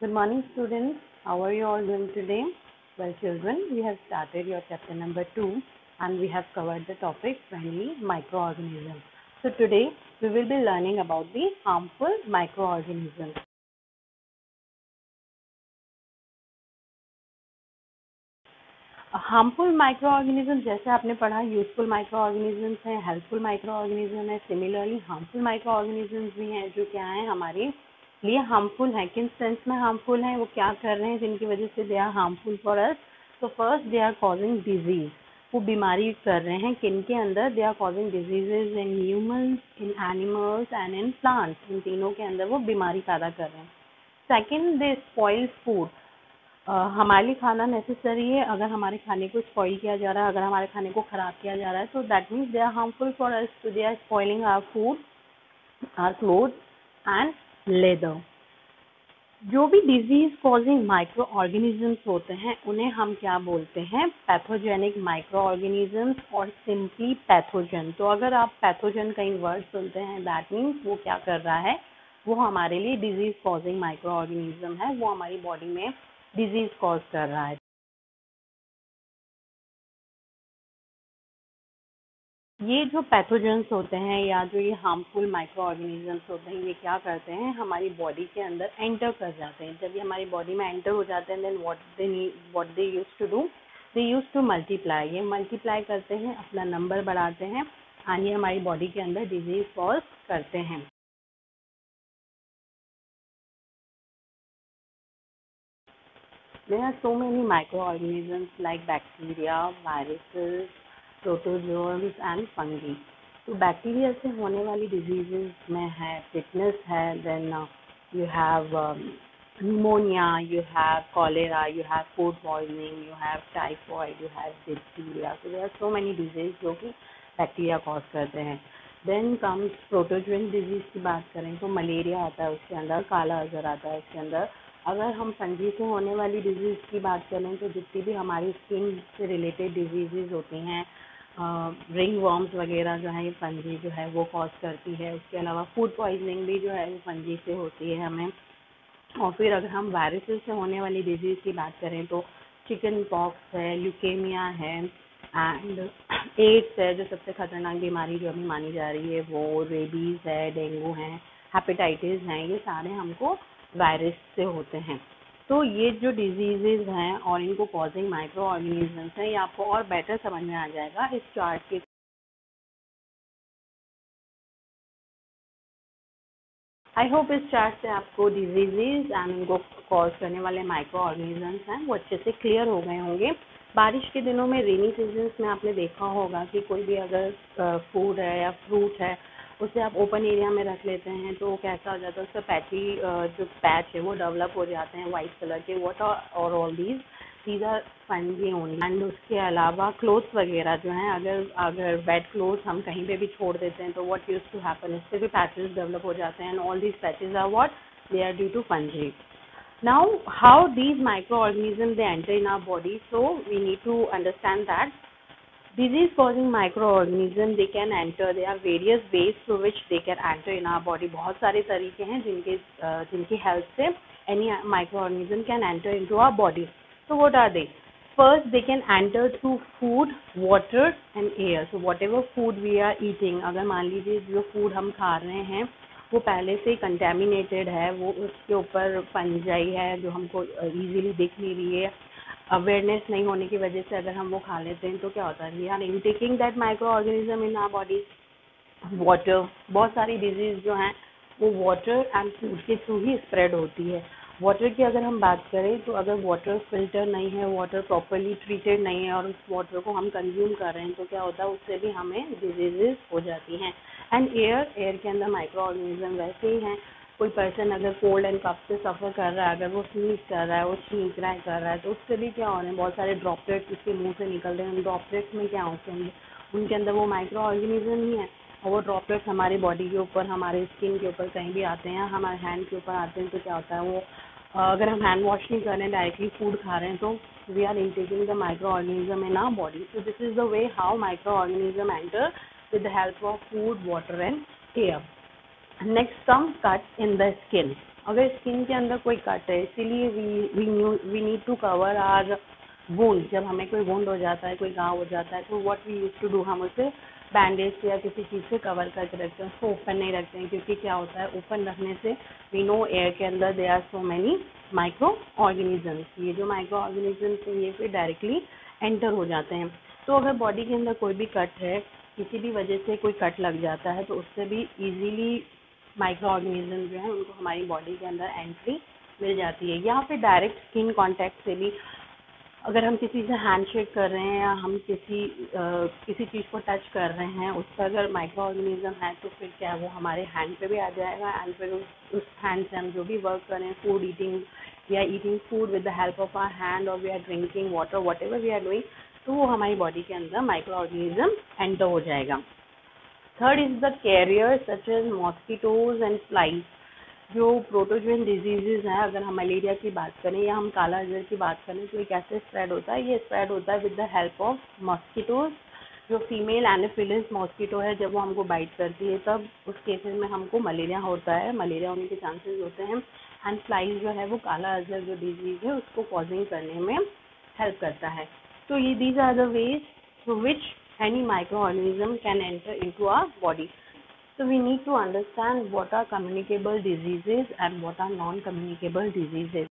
Good morning, students. How are you all doing today? Well, children, we have started your chapter number 2 and we have covered the topic friendly microorganisms. So today we will be learning about the harmful microorganisms. Harmful micro organism जैसे आपने पढ़ा useful micro organisms हैं, helpful micro organism है, similarly harmful micro organisms भी हैं जो क्या है हमारे लिए हार्मफुल है। किन सेंस में हार्मफुल है, वो क्या कर रहे हैं जिनकी वजह से they are harmful for us. तो first they are causing disease, वो बीमारी कर रहे हैं किन के अंदर, they are causing diseases in humans, in animals and in plants. इन तीनों के अंदर वो बीमारी पैदा कर रहे हैं। सेकेंड, दे स्पॉइल फूड, हमारे लिए खाना नेसेसरी है, अगर हमारे खाने को स्पॉइल किया जा रहा है, अगर हमारे खाने को खराब किया जा रहा है तो that means they are harmful for us. तो they are spoiling our food, our clothes and leather. जो भी डिजीज कॉजिंग माइक्रो ऑर्गेनिजम्स होते हैं उन्हें हम क्या बोलते हैं, पैथोजेनिक माइक्रो ऑर्गेनिजम्स और सिंपली पैथोजन। तो अगर आप पैथोजन कहीं वर्ड सुनते हैं दैट मीन्स वो क्या कर रहा है, वो हमारे लिए डिजीज कॉजिंग माइक्रो ऑर्गेनिज्म है, वो हमारी बॉडी में डिजीज कॉज कर रहा है। ये जो पैथोजेंस होते हैं या जो ये हार्मफुल माइक्रो ऑर्गेनिजम्स होते हैं, ये क्या करते हैं, हमारी बॉडी के अंदर एंटर कर जाते हैं। जब ये हमारी बॉडी में एंटर हो जाते हैं then what they use to do, they use to multiply. ये मल्टीप्लाई करते हैं, अपना नंबर बढ़ाते हैं एंड ये हमारी बॉडी के अंदर डिजीज कॉज करते हैं। There are so many microorganisms like bacteria, viruses, protozoans and fungi. तो बैक्टीरिया से होने वाली डिजीजेस में है टिटनेस है, then you have pneumonia, you have cholera, you have food poisoning, you have typhoid, you have diphtheria. So there are so many diseases जो कि bacteria cause करते हैं। देन कम्स प्रोटोजोन डिजीज की बात करें तो मलेरिया आता है उसके अंदर, काला अजहर आता है उसके अंदर। अगर हम फंगी से होने वाली डिजीज की बात करें तो जितनी भी हमारी स्किन से रिलेटेड डिजीजेज होती हैं, रिंग वर्म्स वगैरह जो है ये फंगी जो है वो कॉज करती है। उसके अलावा फूड पॉइजनिंग भी जो है वो फंगी से होती है हमें। और फिर अगर हम वायरसेस से होने वाली डिजीज की बात करें तो चिकन पॉक्स है, ल्यूकेमिया है एंड एड्स है जो सबसे खतरनाक बीमारी जो अभी मानी जा रही है, वो रेबीज है, डेंगू है, हेपेटाइटिस हैं, ये सारे हमको वायरस से होते हैं। तो ये जो डिजीजेज हैं और इनको कॉजिंग माइक्रो ऑर्गेनिजम्स हैं, ये आपको और बेटर समझ में आ जाएगा इस चार्ट के। आई होप इस चार्ट से आपको डिजीजेज एंड उनको कॉज करने वाले माइक्रो ऑर्गेनिजम्स हैं वो अच्छे से क्लियर हो गए होंगे। बारिश के दिनों में, रेनी सीजन्स में आपने देखा होगा कि कोई भी अगर फूड है या फ्रूट है उसे आप ओपन एरिया में रख लेते हैं तो कैसा हो जाता है, उसका पैची जो पैच है वो डेवलप हो जाते हैं वाइट कलर के। व्हाट और all these are fungi only. And उसके अलावा क्लोथ्स वगैरह जो हैं, अगर वेट क्लोथ्स हम कहीं पे भी छोड़ देते हैं तो व्हाट यूज टू हैपन, इससे भी पैचेस डेवलप हो जाते हैं and all these patches are what, they are due to fungi. Now, how these microorganisms they enter in our body? So we need to understand that disease-causing microorganisms they can enter. There are various ways through which they can enter in our body. बहुत सारे तरीके हैं जिनकी help से any microorganism can enter into our body. So what are they? First, they can enter through food, water and air. So whatever food we are eating, अगर मान लीजिए जो food हम खा रहे हैं वो पहले से कंटेमिनेटेड है, वो उसके ऊपर फंजाई है जो हमको इजीली दिख नहीं रही है, अवेयरनेस नहीं होने की वजह से अगर हम वो खा लेते हैं तो क्या होता है, we are intaking that micro organism in our body. Water, बहुत सारी डिजीज जो हैं वो वाटर एंड फूड के थ्रू ही स्प्रेड होती है। वाटर की अगर हम बात करें तो अगर वाटर फिल्टर नहीं है, वाटर प्रॉपरली ट्रीटेड नहीं है और उस वाटर को हम कंज्यूम कर रहे हैं तो क्या होता है, उससे भी हमें डिजीजेज हो जाती हैं। एंड एयर के अंदर माइक्रो ऑर्गेनिज्म वैसे ही हैं। कोई पर्सन अगर कोल्ड एंड कफ से सफ़र कर रहा है, अगर वो स्नीज कर रहा है, वो छींक रहा है कर रहा है तो उससे भी क्या हो रहे हैं, बहुत सारे ड्रॉपलेट्स उसके मुंह से निकल रहे हैं। उन ड्रॉपलेट्स में क्या होते हैं, उनके अंदर वो माइक्रो ऑर्गेनिज्म ही है और वो ड्रॉपलेट्स हमारी बॉडी के ऊपर, हमारे स्किन के ऊपर कहीं भी आते हैं, हमारे हैंड के ऊपर आते हैं तो क्या होता है, वो अगर हम हैंड वॉश नहीं कर रहे हैं, डायरेक्टली फूड खा रहे हैं तो we are intaking the micro organism in our body. So this is the way how micro organism enter with the help of food, water and air. Next comes cuts in the skin. अगर skin के अंदर कोई cut है, इसीलिए we need to cover our wound. जब हमें कोई wound हो जाता है, कोई घाव हो जाता है, तो what we use to do, हम उसे बैंडेज या किसी चीज़ से कवर करके रखते हैं, उसको ओपन नहीं रखते हैं। क्योंकि क्या होता है, ओपन रखने से वी नो एयर के अंदर they are so many micro organisms. ये जो माइक्रो ऑर्गेनिजम्स हैं ये फिर डायरेक्टली एंटर हो जाते हैं। तो अगर बॉडी के अंदर कोई भी कट है, किसी भी वजह से कोई कट लग जाता है, तो उससे भी इजीली माइक्रो ऑर्गेनिज्म जो है उनको हमारी बॉडी के अंदर एंट्री मिल जाती है। या फिर डायरेक्ट स्किन कांटेक्ट से भी, अगर हम किसी से हैंडशेक कर रहे हैं या हम किसी चीज़ को टच कर रहे हैं, उस पर अगर माइक्रो ऑर्गेनिज्म है तो फिर क्या वो हमारे हैंड पे भी आ जाएगा, एंड फिर उस हैंड से हम जो भी वर्क करें, फूड ईटिंग या eating food with the help of our hand, और we are drinking water, whatever we are doing, तो वो हमारी बॉडी के अंदर माइक्रो ऑर्गेनिज्म एंटर हो जाएगा। Third is the carrier such as mosquitoes and flies. जो प्रोटोजोन डिजीजेज हैं, अगर हम मलेरिया की बात करें या हम काला अजगर की बात करें, तो ये कैसे स्प्रेड होता है, ये स्प्रेड होता है with the help of mosquitoes. जो फीमेल एनोफिलिस मॉस्किटो है, जब वो हमको बाइट करती है तब उस केसेस में हमको मलेरिया होता है, मलेरिया होने के चांसेस होते हैं। एंड फ्लाइज जो है वो काला अजगर जो डिजीज है उसको कॉजिंग करने में हेल्प करता है। तो ये these are the ways through which any microorganism can enter into our body. So we need to understand what are communicable diseases and what are non-communicable diseases.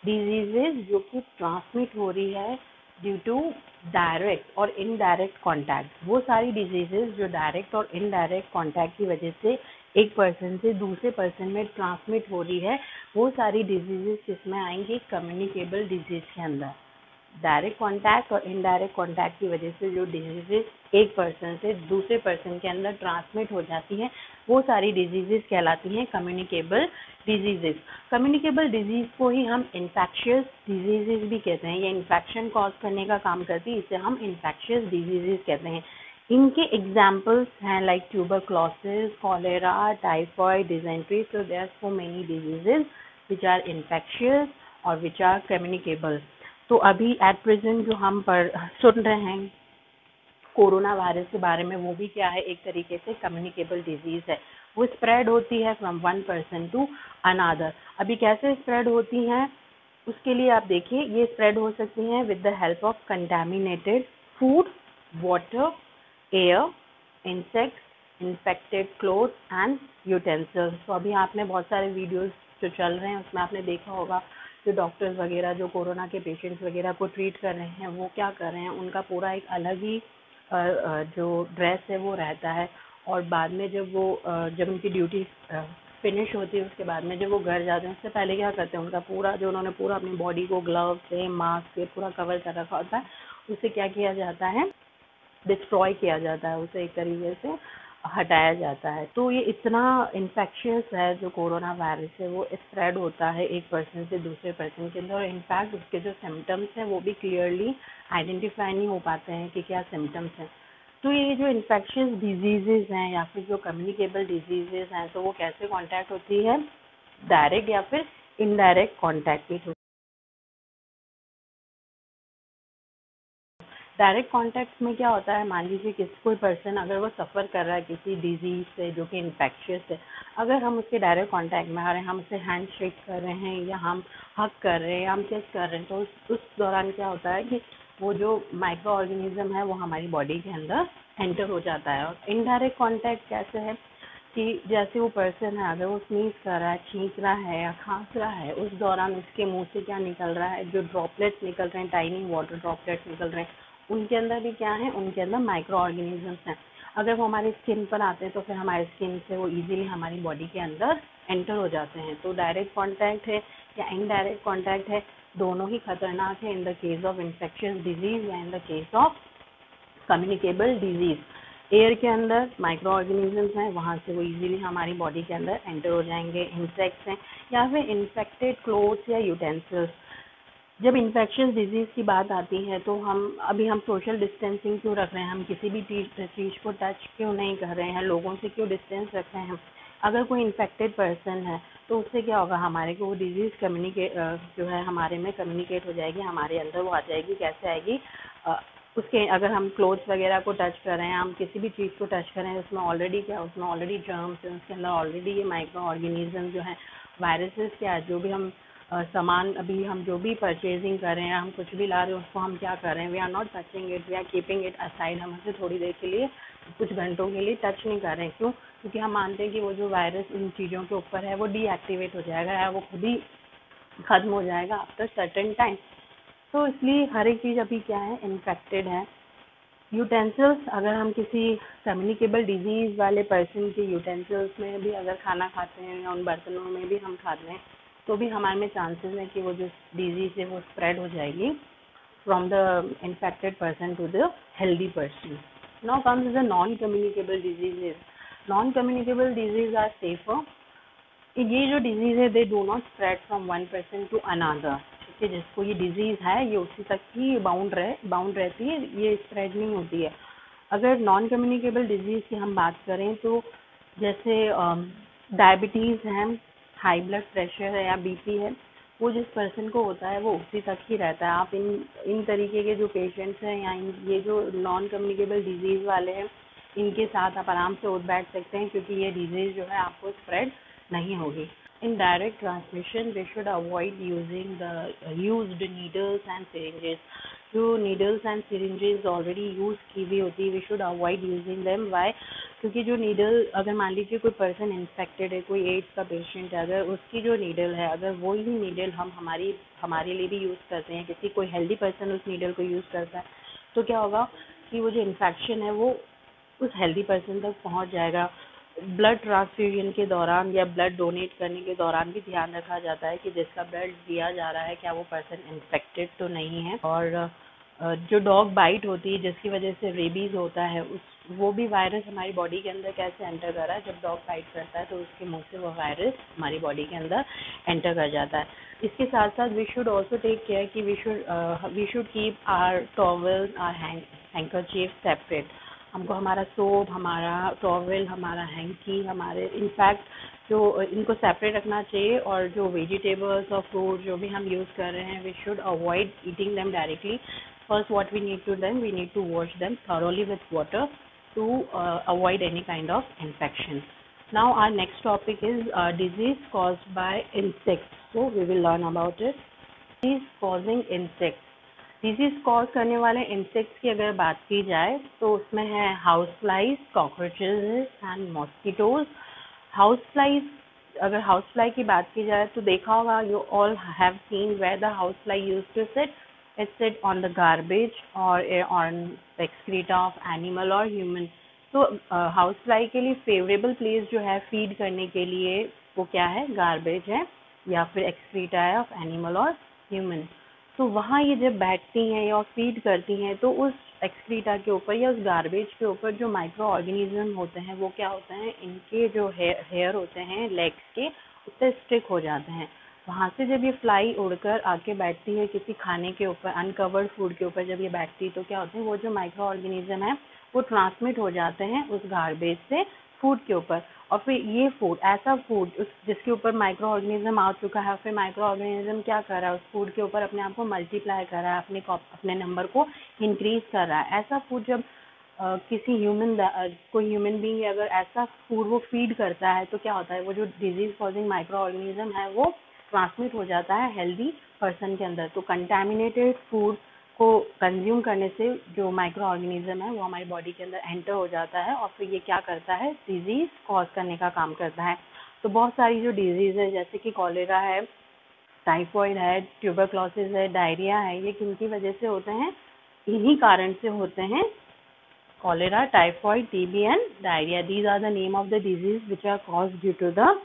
Diseases जो कि ट्रांसमिट हो रही है ड्यू टू डायरेक्ट और indirect contact, वो सारी diseases जो direct और इनडायरेक्ट कांटेक्ट की वजह से एक पर्सन से दूसरे पर्सन में ट्रांसमिट हो रही है, वो सारी डिजीजेज किसमें आएंगी, कम्युनिकेबल डिजीज के अंदर। डायरेक्ट कांटेक्ट और इनडायरेक्ट कांटेक्ट की वजह से जो डिजीजेज एक पर्सन से दूसरे पर्सन के अंदर ट्रांसमिट हो जाती हैं, वो सारी डिजीजेज कहलाती हैं कम्युनिकेबल डिजीजेज। कम्युनिकेबल डिजीज को ही हम इन्फेक्शियस डिजीजेज भी कहते हैं। ये इन्फेक्शन कॉज करने का काम करती है, इसे हम इन्फेक्शियस डिजीजेज कहते हैं। इनके एग्जाम्पल्स हैं like tuberculosis, cholera, typhoid, dysentery. So there are so many diseases which are infectious और विच आर कम्युनिकेबल। तो अभी एट प्रेजेंट जो हम सुन रहे हैं कोरोना वायरस के बारे में, वो भी क्या है, एक तरीके से कम्युनिकेबल डिजीज है। वो स्प्रेड होती है from one person to another. अभी कैसे स्प्रेड होती हैं, उसके लिए आप देखिए, ये स्प्रेड हो सकती हैं with the help of contaminated food, water, air, insects, infected clothes and utensils. तो अभी आपने बहुत सारे वीडियोस जो चल रहे हैं उसमें आपने देखा होगा, जो डॉक्टर्स वगैरह जो कोरोना के पेशेंट्स वगैरह को ट्रीट कर रहे हैं, वो क्या कर रहे हैं, उनका पूरा एक अलग ही जो ड्रेस है वो रहता है। और बाद में जब उनकी ड्यूटी फिनिश होती है, उसके बाद में जब वो घर जाते हैं, उससे पहले क्या करते हैं, उनका पूरा जो उन्होंने पूरा अपनी बॉडी को ग्लव से, मास्क से पूरा कवर कर रखा होता है, उससे क्या किया जाता है, डिस्ट्रॉय किया जाता है, उसे एक तरीके से हटाया जाता है। तो ये इतना इन्फेक्शियस है जो कोरोना वायरस है, वो स्प्रेड होता है एक पर्सन से दूसरे पर्सन के अंदर। और इनफैक्ट उसके जो सिम्टम्स हैं वो भी क्लियरली आइडेंटिफाई नहीं हो पाते हैं कि क्या सिम्टम्स हैं। तो ये जो इन्फेक्शियस डिजीजेज हैं या फिर जो कम्युनिकेबल डिजीजेज हैं, तो वो कैसे कॉन्टैक्ट होती है, डायरेक्ट या फिर इनडायरेक्ट कॉन्टैक्ट भी। डायरेक्ट कॉन्टैक्ट में क्या होता है, मान लीजिए कोई पर्सन अगर वो सफ़र कर रहा है किसी डिजीज से जो कि इन्फेक्शियस है, अगर हम उसके डायरेक्ट कॉन्टैक्ट में आ रहे हैं, हम उससे हैंड शेक कर रहे हैं या हम हग कर रहे हैं या हम किस कर रहे हैं, तो उस दौरान क्या होता है कि वो जो माइक्रो ऑर्गेनिज्म है वो हमारी बॉडी के अंदर एंटर हो जाता है। और इनडायरेक्ट कॉन्टैक्ट कैसे है कि जैसे वो पर्सन है, अगर वो स्नीज कर रहा है, छींक रहा है या खांस रहा है, उस दौरान उसके मुंह से क्या निकल रहा है, जो ड्रॉपलेट्स निकल रहे हैं, टाइनी वाटर ड्रॉपलेट्स निकल रहे हैं, उनके अंदर भी क्या है, उनके अंदर माइक्रो ऑर्गेनिजम्स हैं। अगर वो हमारी स्किन पर आते हैं तो फिर हमारी स्किन से वो इजीली हमारी बॉडी के अंदर एंटर हो जाते हैं। तो डायरेक्ट कांटेक्ट है या इनडायरेक्ट कांटेक्ट है, दोनों ही खतरनाक है in the case of infectious disease या in the case of communicable disease. Air के अंदर माइक्रो ऑर्गेनिजम्स हैं, वहाँ से वो इजीली हमारी बॉडी के अंदर एंटर हो जाएंगे। इंसेक्ट्स हैं या फिर इन्फेक्टेड क्लोथ्स या यूटेंसिल्स। जब इन्फेक्शियस डिजीज की बात आती है तो हम सोशल डिस्टेंसिंग क्यों रख रहे हैं, हम किसी भी चीज़ को टच क्यों नहीं कर रहे हैं, लोगों से क्यों डिस्टेंस रख रहे हैं। अगर कोई इन्फेक्टेड पर्सन है तो उससे क्या होगा, हमारे को वो डिजीज़ जो है हमारे में कम्युनिकेट हो जाएगी, हमारे अंदर वो आ जाएगी। कैसे आएगी, उसके अगर हम क्लोथ्स वगैरह को टच कर रहे हैं, हम किसी भी चीज़ को टच कर रहे हैं, उसमें ऑलरेडी क्या, उसमें ऑलरेडी जर्म्स हैं, उसके अंदर ऑलरेडी ये माइक्रो ऑर्गेनिज्म जो है, वायरसेस क्या है, जो भी हम सामान अभी हम जो भी परचेजिंग कर रहे हैं, हम कुछ भी ला रहे हैं, उसको हम क्या कर रहे हैं, we are not touching it, we are keeping it aside, हम उसे थोड़ी देर के लिए, कुछ घंटों के लिए टच नहीं कर रहे हैं। क्यों? क्योंकि हम मानते हैं कि वो जो वायरस इन चीज़ों के ऊपर है वो डीएक्टिवेट हो जाएगा या वो खुद ही खत्म हो जाएगा आफ्टर सर्टेन टाइम। तो इसलिए हर एक चीज़ अभी क्या है, इन्फेक्टेड है। यूटेंसिल्स, अगर हम किसी कम्युनिकेबल डिजीज़ वाले पर्सन के यूटेंसिल्स में भी अगर खाना खाते हैं या उन बर्तनों में भी हम खाते हैं, तो भी हमारे में चांसेस है कि वो जो डिजीज़ है वो स्प्रेड हो जाएगी from the infected person to the healthy person. Now comes the non communicable diseases. Non communicable disease are safer. ये जो डिजीज़ है, they do not spread from one person to another. ठीक है, जिसको ये डिजीज़ है ये उसी तक ही बाउंड रहती है, ये स्प्रेड नहीं होती है। अगर नॉन कम्युनिकेबल डिजीज़ की हम बात करें तो जैसे डायबिटीज़ है, हाई ब्लड प्रेशर है या बीपी है, वो जिस पर्सन को होता है वो उसी तक ही रहता है। आप इन तरीके के जो पेशेंट्स हैं या ये जो नॉन कम्युनिकेबल डिजीज़ वाले हैं, इनके साथ आप आराम से उठ बैठ सकते हैं, क्योंकि ये डिजीज़ जो है आपको स्प्रेड नहीं होगी। In direct transmission, we should avoid using the used needles and syringes. जो needles and syringes already use की हुई होती है, we should avoid using them. Why? क्योंकि जो needle, अगर मान लीजिए कोई person infected है, कोई एड्स का पेशेंट है, अगर उसकी जो needle है, अगर वो ही needle हम हमारे लिए भी यूज़ करते हैं, किसी कोई healthy person उस needle को यूज़ करता है, तो क्या होगा कि वो जो इन्फेक्शन है वो उस हेल्दी पर्सन तक पहुंच जाएगा। ब्लड ट्रांसफ्यूजन के दौरान या ब्लड डोनेट करने के दौरान भी ध्यान रखा जाता है कि जिसका ब्लड दिया जा रहा है क्या वो पर्सन इन्फेक्टेड तो नहीं है। और जो डॉग बाइट होती है जिसकी वजह से रेबीज होता है, वो भी वायरस हमारी बॉडी के अंदर कैसे एंटर कर रहा है, जब डॉग बाइट करता है तो उसके मुंह से वो वायरस हमारी बॉडी के अंदर एंटर कर जाता है। इसके साथ साथ we should also take care कि we should keep our towel, our handkerchief separate. हमको हमारा सोप, हमारा टॉवल, हमारा हैंकी, हमारे इनफैक्ट जो इनको सेपरेट रखना चाहिए। और जो वेजिटेबल्स और फ्रूट जो भी हम यूज़ कर रहे हैं, we should avoid eating them directly. First, what we need to do, we need to wash them thoroughly with water to avoid any kind of infection. Now, our next topic is disease caused by insects. So, we will learn about it. Disease causing insects. Disease cause करने वाले insects की अगर बात की जाए तो उसमें है house flies, cockroaches and mosquitoes. House flies, अगर हाउस फ्लाई की बात की जाए तो देखा होगा, you all have seen where the house fly use to sit. It sit on the garbage और on the excreta of animal और ह्यूमन। तो हाउस फ्लाई के लिए फेवरेबल प्लेस जो है फीड करने के लिए वो क्या है, गार्बेज है या फिर एक्सक्रीटा है ऑफ एनिमल और ह्यूमन। तो वहाँ ये जब बैठती हैं या फीड करती हैं तो उस एक्सक्रीटा के ऊपर या उस गार्बेज के ऊपर जो माइक्रो ऑर्गेनिज्म होते हैं वो क्या होते हैं, इनके जो हेयर होते हैं लेग्स के, उससे स्टिक हो जाते हैं। वहाँ से जब ये फ्लाई उड़कर आके बैठती है किसी खाने के ऊपर, अनकवर्ड फूड के ऊपर जब ये बैठती है तो क्या होते हैं, वो जो माइक्रो ऑर्गेनिज्म है वो ट्रांसमिट हो जाते हैं उस गार्बेज से फूड के ऊपर। और फिर ये फूड, ऐसा फूड जिसके ऊपर माइक्रो ऑर्गेनिज्म आ चुका है, फिर माइक्रो ऑर्गेनिज्म क्या कर रहा है, उस फूड के ऊपर अपने आप को मल्टीप्लाई कर रहा है, अपने नंबर को इंक्रीज कर रहा है। ऐसा फूड जब किसी कोई ह्यूमन बीइंग अगर ऐसा फूड वो फीड करता है तो क्या होता है, वो जो डिजीज कॉजिंग माइक्रो ऑर्गेनिज्म है वो ट्रांसमिट हो जाता है हेल्दी पर्सन के अंदर। तो कंटेमिनेटेड फूड को कंज्यूम करने से जो माइक्रो ऑर्गेनिज्म है वो हमारी बॉडी के अंदर एंटर हो जाता है और फिर ये क्या करता है, डिजीज कॉज करने का काम करता है। तो बहुत सारी जो डिजीज है जैसे कि कॉलेरा है, टाइफॉइड है, ट्यूबरक्लोसिस है, डायरिया है, ये किनकी वजह से होते हैं, इन्हीं कारण से होते हैं। Cholera, typhoid, TB and diarrhoea, these are the name of the disease which are caused due to the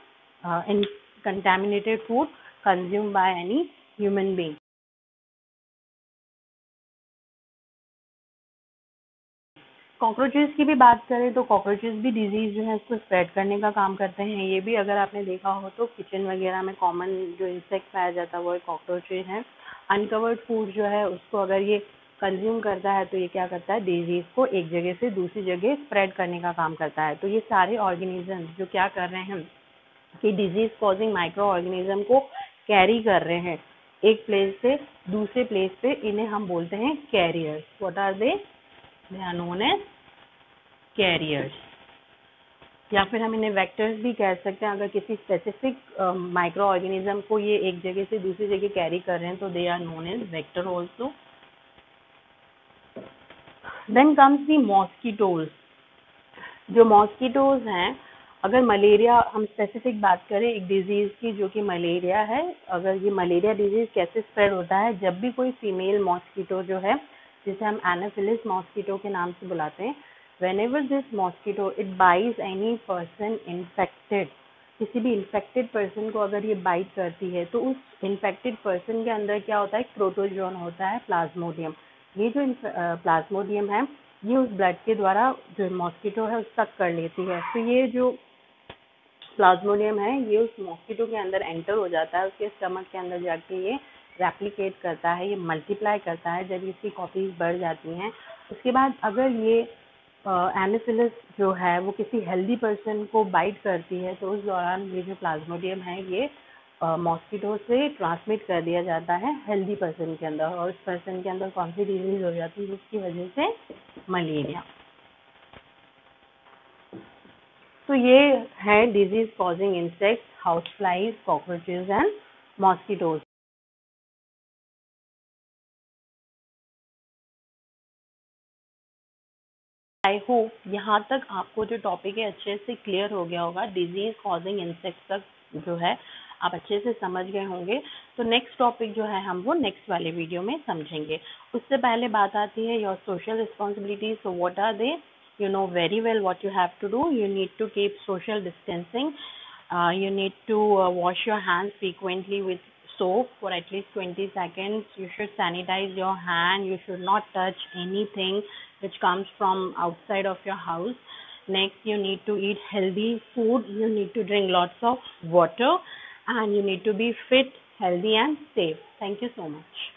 in contaminated food consumed by any human being. Cockroaches की भी बात करें तो कॉकरोचेस भी डिजीज जो है इसको स्प्रेड करने का काम करते हैं। ये भी अगर आपने देखा हो तो किचन वगैरह में कॉमन जो इंसेक्ट पाया जाता है वो कॉकरोचेस है। अनकवर्ड फूड जो है उसको अगर ये कंज्यूम करता है तो ये क्या करता है, डिजीज को एक जगह से दूसरी जगह स्प्रेड करने का काम करता है। तो ये सारे ऑर्गेनिज्म जो क्या कर रहे हैं कि डिजीज कॉजिंग माइक्रो ऑर्गेनिज्म को कैरी कर रहे हैं। एक प्लेस से दूसरे प्लेस पे, इन्हें हम बोलते हैं carriers. What are they are known as carriers. या फिर हम इन्हें वेक्टर्स भी कह सकते हैं. अगर किसी स्पेसिफिक माइक्रो ऑर्गेनिज्म को ये एक जगह से दूसरी जगह कैरी कर रहे हैं तो they are known as vector also. Then comes the mosquitoes. जो मॉस्किटोज हैं, अगर मलेरिया, हम स्पेसिफिक बात करें एक डिजीज की जो कि मलेरिया है. अगर ये मलेरिया डिजीज कैसे स्प्रेड होता है, जब भी कोई फीमेल मॉस्किटो जो है, जिसे हम एनाफिलिस मॉस्किटो के नाम से बुलाते हैं, whenever this mosquito it bites any person infected, किसी भी इन्फेक्टेड पर्सन को अगर ये बाइट करती है तो उस इन्फेक्टेड पर्सन के अंदर क्या होता है, प्रोटोजोन होता है, प्लाज्मोडियम. ये जो प्लाज्मोडियम है ये उस ब्लड के द्वारा जो मॉस्किटो है उस तक कर लेती है. तो ये जो प्लाज्मोडियम है ये उस मॉस्किटो के अंदर एंटर हो जाता है, उसके स्टमक के अंदर जाके ये रेप्लिकेट करता है, ये मल्टीप्लाई करता है. जब इसकी कॉपीज बढ़ जाती हैं उसके बाद अगर ये एनाफिलिस जो है वो किसी हेल्दी पर्सन को बाइट करती है तो उस दौरान ये जो प्लाज्मोडियम है ये मॉस्किटो से ट्रांसमिट कर दिया जाता है हेल्दी पर्सन के अंदर, और उस पर्सन के अंदर कौन सी डिजीज हो जाती है, उसकी वजह से मलेरिया. तो ये है disease causing insects, house flies, cockroaches and mosquitoes. I hope यहाँ तक आपको जो टॉपिक है अच्छे से क्लियर हो गया होगा. डिजीज कॉजिंग इंसेक्ट्स तक जो है आप अच्छे से समझ गए होंगे. तो नेक्स्ट टॉपिक जो है हम वो नेक्स्ट वाले वीडियो में समझेंगे. उससे पहले बात आती है your social responsibilities. So what are they? You know very well what you have to do. You need to keep social distancing. You need to wash your hands frequently with soap for at least 20 seconds. You should sanitize your hand. You should not touch anything which comes from outside of your house. Next, you need to eat healthy food. You need to drink lots of water. And you need to be fit, healthy and safe. Thank you so much.